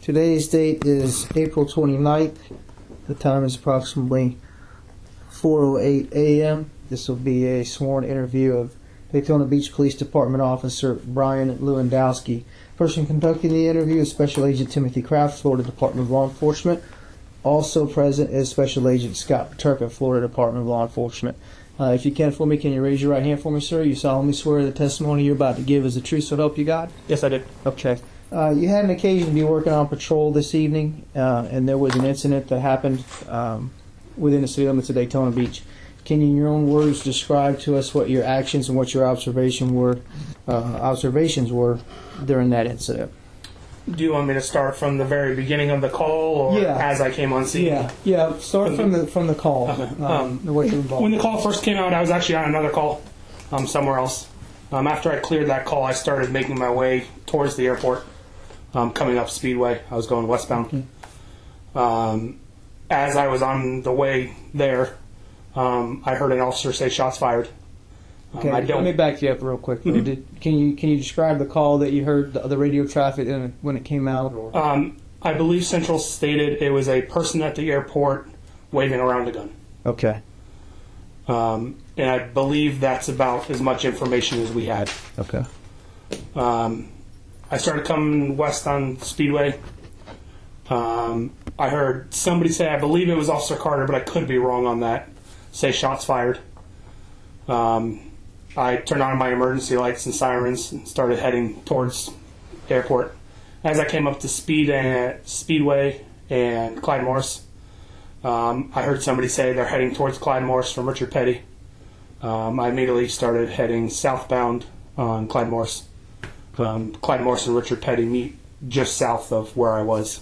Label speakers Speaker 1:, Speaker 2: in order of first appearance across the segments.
Speaker 1: Today's date is April 29th. The time is approximately 4:08 a.m. This will be a sworn interview of Daytona Beach Police Department Officer Brian Lewandowski. Person conducting the interview is Special Agent Timothy Kraft, Florida Department of Law Enforcement. Also present is Special Agent Scott Paterka, Florida Department of Law Enforcement. If you can for me, can you raise your right hand for me, sir? You solemnly swear the testimony you're about to give is the truth, so help you God?
Speaker 2: Yes, I did.
Speaker 1: Okay. You had an occasion to be working on patrol this evening, and there was an incident that happened within the city limits of Daytona Beach. Can you, in your own words, describe to us what your actions and what your observations were during that incident?
Speaker 2: Do you want me to start from the very beginning of the call, or as I came on scene?
Speaker 1: Yeah. Start from the call.
Speaker 2: Okay.
Speaker 1: What you're involved
Speaker 2: When the call first came out, I was actually on another call somewhere else. After I cleared that call, I started making my way towards the airport, coming up Speedway. I was going westbound. As I was on the way there, I heard an officer say shots fired.
Speaker 1: Okay, let me back you up real quick. Mm-hmm. Can you describe the call that you heard, the radio traffic when it came out?
Speaker 2: I believe Central stated it was a person at the airport waving around a gun.
Speaker 1: Okay.
Speaker 2: And I believe that's about as much information as we had.
Speaker 1: Okay.
Speaker 2: I started coming west on Speedway. I heard somebody say, I believe it was Officer Carter, but I could be wrong on that, say shots fired. I turned on my emergency lights and sirens and started heading towards the airport. As I came up to Speedway and Clyde Morris, I heard somebody say they're heading towards Clyde Morris from Richard Petty. I immediately started heading southbound on Clyde Morris. Clyde Morris and Richard Petty meet just south of where I was.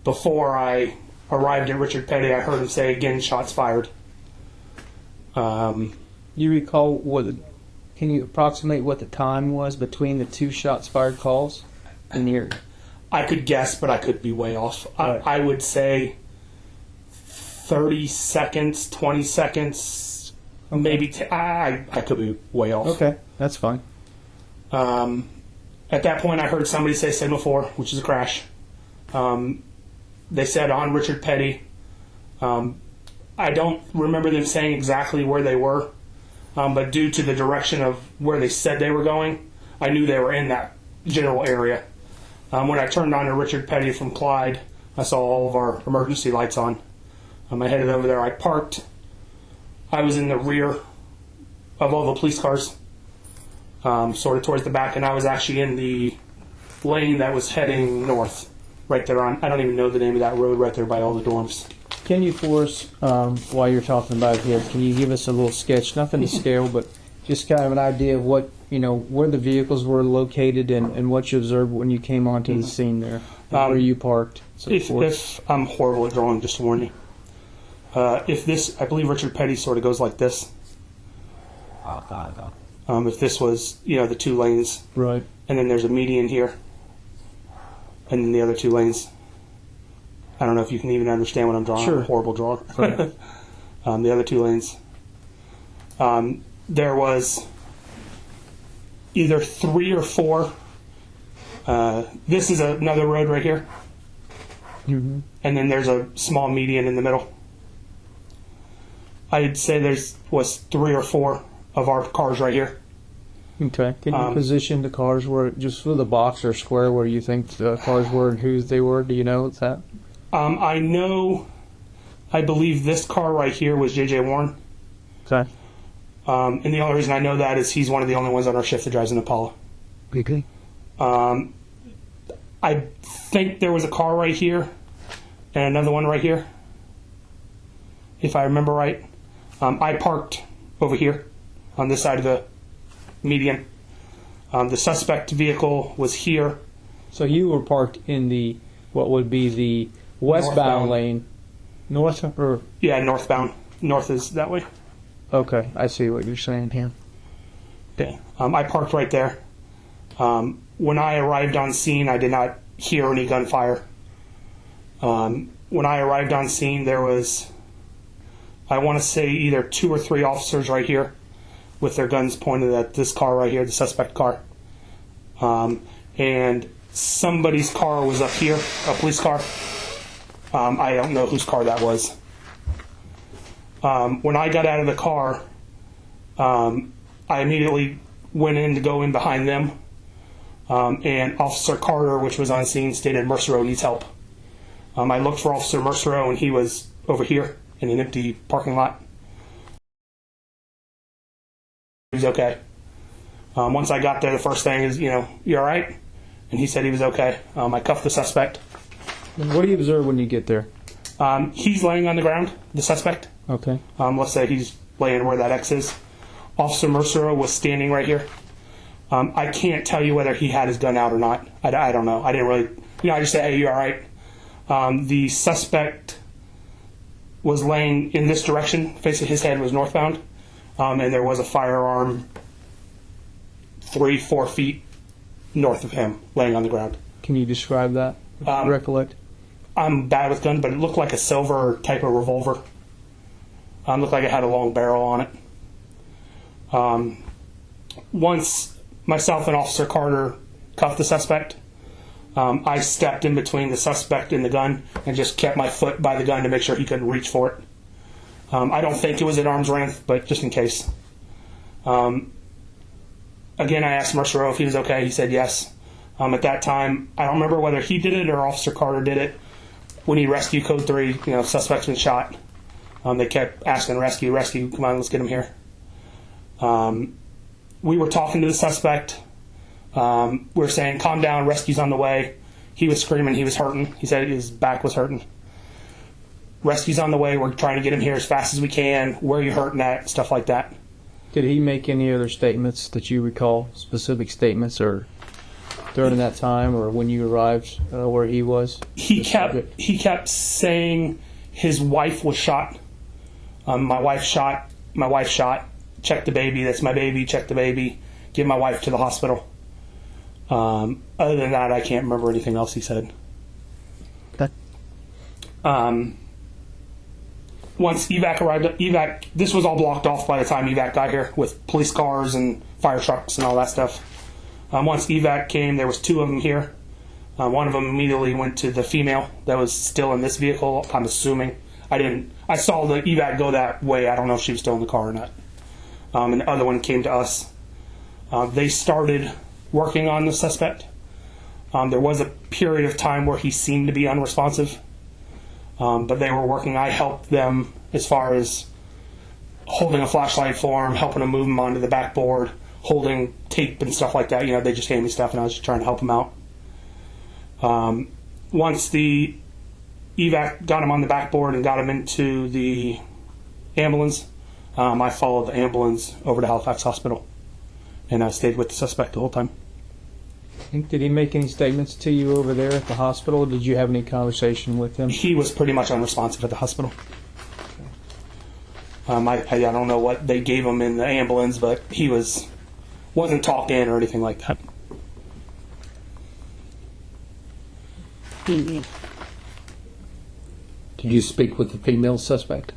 Speaker 2: Before I arrived at Richard Petty, I heard him say again, shots fired.
Speaker 1: You recall can you approximate what the time was between the two shots fired calls in the area?
Speaker 2: I could guess, but I could be way off.
Speaker 1: Right.
Speaker 2: I would say 30 seconds, 20 seconds,
Speaker 1: okay.
Speaker 2: Maybe. I could be way off.
Speaker 1: Okay, that's fine.
Speaker 2: At that point, I heard somebody say signal 4, which is a crash. They said on Richard Petty. I don't remember them saying exactly where they were, but due to the direction of where they said they were going, I knew they were in that general area. When I turned on to Richard Petty from Clyde, I saw all of our emergency lights on. I headed over there. I parked. I was in the rear of all the police cars, sort of towards the back, and I was actually in the lane that was heading north, right there on, I don't even know the name of that road right there by all the dorms.
Speaker 1: Can you for us, while you're talking about it here, can you give us a little sketch, nothing to scale, but just kind of an idea of what, where the vehicles were located and what you observed when you came onto the scene there, where you parked?
Speaker 2: If I'm horrible at drawing, just to warn you. If this, I believe Richard Petty sort of goes like this. If this was, the two lanes.
Speaker 1: Right.
Speaker 2: And then there's a median here. And then the other two lanes. I don't know if you can even understand what I'm drawing.
Speaker 1: Sure.
Speaker 2: I'm a horrible drawer.
Speaker 1: Right.
Speaker 2: The other two lanes. There was either 3 or 4. This is another road right here.
Speaker 1: Mm-hmm.
Speaker 2: And then there's a small median in the middle. I'd say was 3 or 4 of our cars right here.
Speaker 1: Okay. Can you position the cars where, just for the box or square, where you think the cars were and whose they were? Do you know that?
Speaker 2: I believe this car right here was J.J. Warren.
Speaker 1: Okay.
Speaker 2: And the only reason I know that is he's one of the only ones on our shift that drives an Impala.
Speaker 1: Okay.
Speaker 2: I think there was a car right here and another one right here, if I remember right. I parked over here on this side of the median. The suspect vehicle was here.
Speaker 1: So you were parked in what would be the westbound lane. North or?
Speaker 2: Yeah, northbound. North is that way.
Speaker 1: Okay, I see what you're saying here.
Speaker 2: Okay. I parked right there. When I arrived on scene, I did not hear any gunfire. When I arrived on scene, there was, I want to say, either 2 or 3 officers right here with their guns pointed at this car right here, the suspect car. And somebody's car was up here, a police car. I don't know whose car that was. When I got out of the car, I immediately went in to go in behind them, and Officer Carter, which was on scene, stated Mersereau needs help. I looked for Officer Mersereau, and he was over here in an empty parking lot. He was okay. Once I got there, the first thing is, you all right? And he said he was okay. I cuffed the suspect.
Speaker 1: And what do you observe when you get there?
Speaker 2: He's laying on the ground, the suspect.
Speaker 1: Okay.
Speaker 2: Let's say he's laying where that X is. Officer Mersereau was standing right here. I can't tell you whether he had his gun out or not. I don't know. I didn't really, I just said, hey, you all right? The suspect was laying in this direction, facing his head was northbound, and there was a firearm 3-4 feet north of him, laying on the ground.
Speaker 1: Can you describe that? Recollect?
Speaker 2: I'm bad with guns, but it looked like a silver type of revolver. Looked like it had a long barrel on it. Once myself and Officer Carter cuffed the suspect, I stepped in between the suspect and the gun and just kept my foot by the gun to make sure he couldn't reach for it. I don't think it was at arm's length, but just in case. Again, I asked Mersereau if he was okay. He said yes. At that time, I don't remember whether he did it or Officer Carter did it. When he rescued Code 3, suspect's been shot. They kept asking, rescue, come on, let's get him here. We were talking to the suspect. We were saying, calm down, rescue's on the way. He was screaming, he was hurting. He said his back was hurting. Rescue's on the way, we're trying to get him here as fast as we can. Where are you hurting at? Stuff like that.
Speaker 1: Did he make any other statements that you recall, specific statements, or during that time, or when you arrived where he was?
Speaker 2: He kept saying his wife was shot. My wife shot. Check the baby. That's my baby. Check the baby. Get my wife to the hospital. Other than that, I can't remember anything else he said.
Speaker 1: Okay.
Speaker 2: Once evac arrived, this was all blocked off by the time evac got here with police cars and fire trucks and all that stuff. Once evac came, there was 2 of them here. One of them immediately went to the female that was still in this vehicle. I'm assuming. I saw the evac go that way. I don't know if she was still in the car or not. And the other one came to us. They started working on the suspect. There was a period of time where he seemed to be unresponsive. But they were working. I helped them as far as holding a flashlight for him, helping him move him onto the backboard, holding tape and stuff like that. They just handed me stuff and I was just trying to help him out. Once the evac got him on the backboard and got him into the ambulance, I followed the ambulance over to Halifax Hospital and I stayed with the suspect the whole time.
Speaker 1: Did he make any statements to you over there at the hospital? Did you have any conversation with him?
Speaker 2: He was pretty much unresponsive at the hospital. I don't know what they gave him in the ambulance, but he wasn't talking or anything like that.
Speaker 3: Did you speak with the female suspect?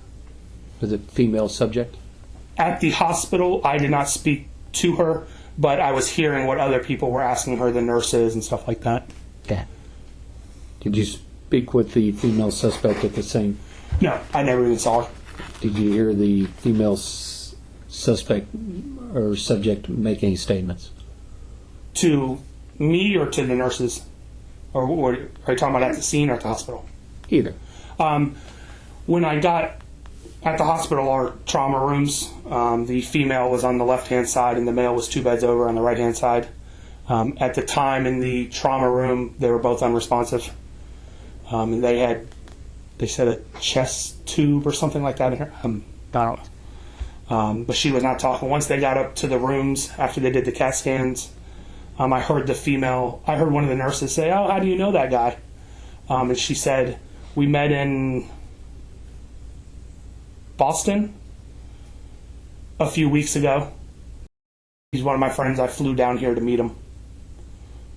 Speaker 3: Was it female subject?
Speaker 2: At the hospital, I did not speak to her, but I was hearing what other people were asking her, the nurses and stuff like that.
Speaker 3: Yeah. Did you speak with the female suspect at the scene?
Speaker 2: No, I never even saw her.
Speaker 3: Did you hear the female suspect or subject make any statements?
Speaker 2: To me or to the nurses? Or are you talking about at the scene or at the hospital?
Speaker 3: Either.
Speaker 2: When I got at the hospital, our trauma rooms, the female was on the left-hand side and the male was 2 beds over on the right-hand side. At the time in the trauma room, they were both unresponsive. And they said a chest tube or something like that in her. I don't know. But she was not talking. Once they got up to the rooms after they did the CAT scans, I heard one of the nurses say, "Oh, how do you know that guy?" And she said, "We met in Boston a few weeks ago. He's one of my friends. I flew down here to meet him."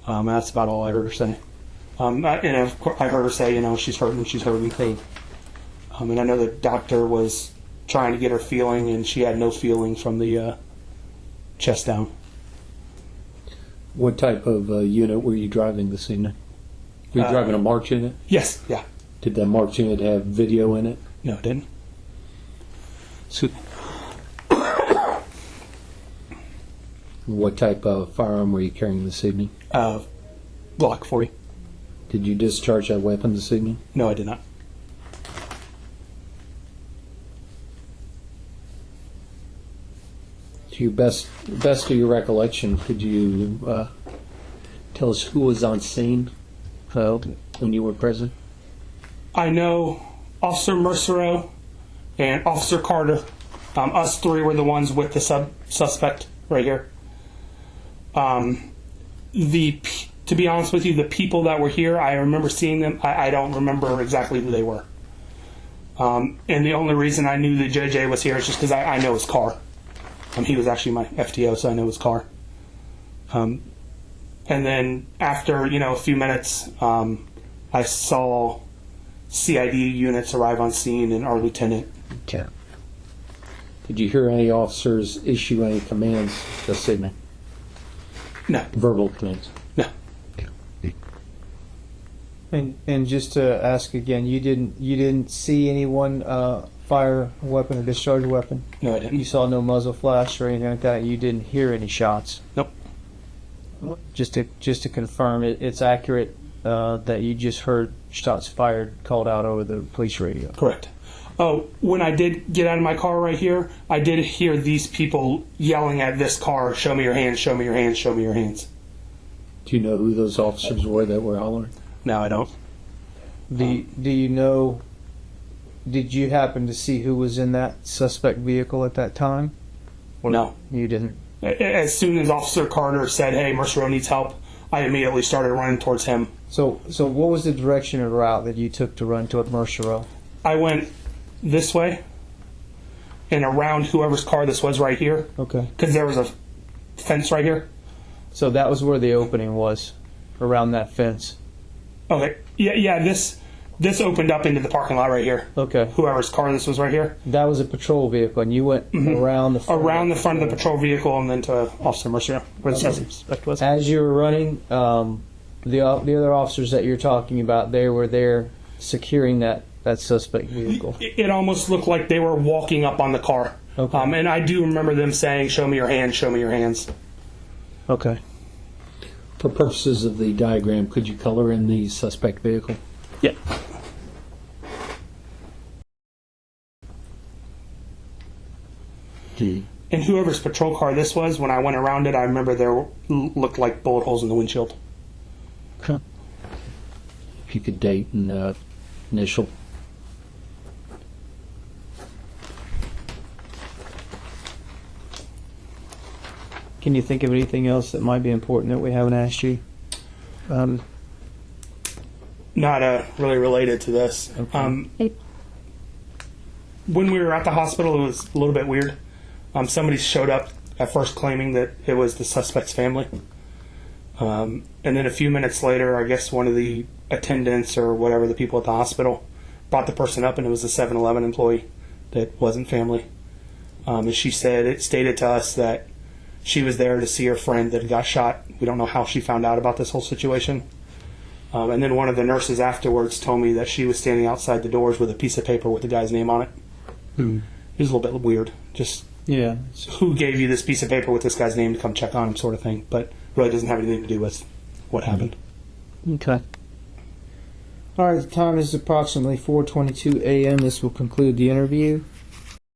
Speaker 2: And that's about all I heard her say. And of course, I heard her say, she's hurting. And I know the doctor was trying to get her feeling, and she had no feeling from the chest down.
Speaker 3: What type of unit were you driving this evening? Were you driving a March unit?
Speaker 2: Yes, yeah.
Speaker 3: Did that March unit have video in it?
Speaker 2: No, it didn't.
Speaker 3: So, what type of firearm were you carrying this evening?
Speaker 2: Glock 40.
Speaker 3: Did you discharge that weapon this evening?
Speaker 2: No, I did not.
Speaker 3: To your best of your recollection, could you tell us who was on scene when you were present?
Speaker 2: I know Officer Mersereau and Officer Carter. Us three were the ones with the suspect right here. To be honest with you, the people that were here, I remember seeing them. I don't remember exactly who they were. And the only reason I knew that JJ was here is just because I know his car. He was actually my FTO, so I know his car. And then after, a few minutes, I saw CID units arrive on scene and our lieutenant.
Speaker 3: Okay. Did you hear any officers issue any commands this evening?
Speaker 2: No.
Speaker 3: Verbal commands?
Speaker 2: No.
Speaker 1: And just to ask again, you didn't see anyone fire a weapon or discharge a weapon?
Speaker 2: No, I didn't.
Speaker 1: You saw no muzzle flash or anything like that. You didn't hear any shots.
Speaker 2: Nope.
Speaker 1: Just to confirm, it's accurate that you just heard shots fired called out over the police radio.
Speaker 2: Correct. Oh, when I did get out of my car right here, I did hear these people yelling at this car, "Show me your hands, show me your hands, show me your hands."
Speaker 3: Do you know who those officers were that were hollering?
Speaker 2: No, I don't.
Speaker 1: Do you know? Did you happen to see who was in that suspect vehicle at that time? Or
Speaker 2: No.
Speaker 1: You didn't.
Speaker 2: As soon as Officer Carter said, "Hey, Mersereau needs help," I immediately started running towards him.
Speaker 1: So what was the direction or route that you took to run toward Mersereau?
Speaker 2: I went this way and around whoever's car this was right here,
Speaker 1: Okay.
Speaker 2: because there was a fence right here.
Speaker 1: So that was where the opening was, around that fence.
Speaker 2: Okay. Yeah. This opened up into the parking lot right here.
Speaker 1: Okay.
Speaker 2: Whoever's car this was right here.
Speaker 1: That was a patrol vehicle, and you went around the front.
Speaker 2: Around the front of the patrol vehicle and then to Officer Mersereau, where the suspect was.
Speaker 1: As you were running, the other officers that you're talking about, they were there securing that suspect vehicle.
Speaker 2: It almost looked like they were walking up on the car.
Speaker 1: Okay.
Speaker 2: And I do remember them saying, "Show me your hands, show me your hands."
Speaker 1: Okay.
Speaker 3: For purposes of the diagram, could you color in the suspect vehicle?
Speaker 2: Yeah. And whoever's patrol car this was, when I went around it, I remember there looked like bullet holes in the windshield.
Speaker 3: Okay. If you could date and initial.
Speaker 1: Can you think of anything else that might be important that we haven't asked you?
Speaker 2: Not really related to this.
Speaker 1: Okay.
Speaker 2: When we were at the hospital, it was a little bit weird. Somebody showed up at first claiming that it was the suspect's family. And then a few minutes later, I guess one of the attendants or whatever, the people at the hospital, brought the person up, and it was a 7-Eleven employee that wasn't family. And she said, it stated to us that she was there to see her friend that got shot. We don't know how she found out about this whole situation. And then one of the nurses afterwards told me that she was standing outside the doors with a piece of paper with the guy's name on it. It was a little bit weird. Just
Speaker 1: Yeah.
Speaker 2: who gave you this piece of paper with this guy's name to come check on him, sort of thing. But really doesn't have anything to do with what happened.
Speaker 1: Okay. All right. The time is approximately 4:22 a.m. This will conclude the interview.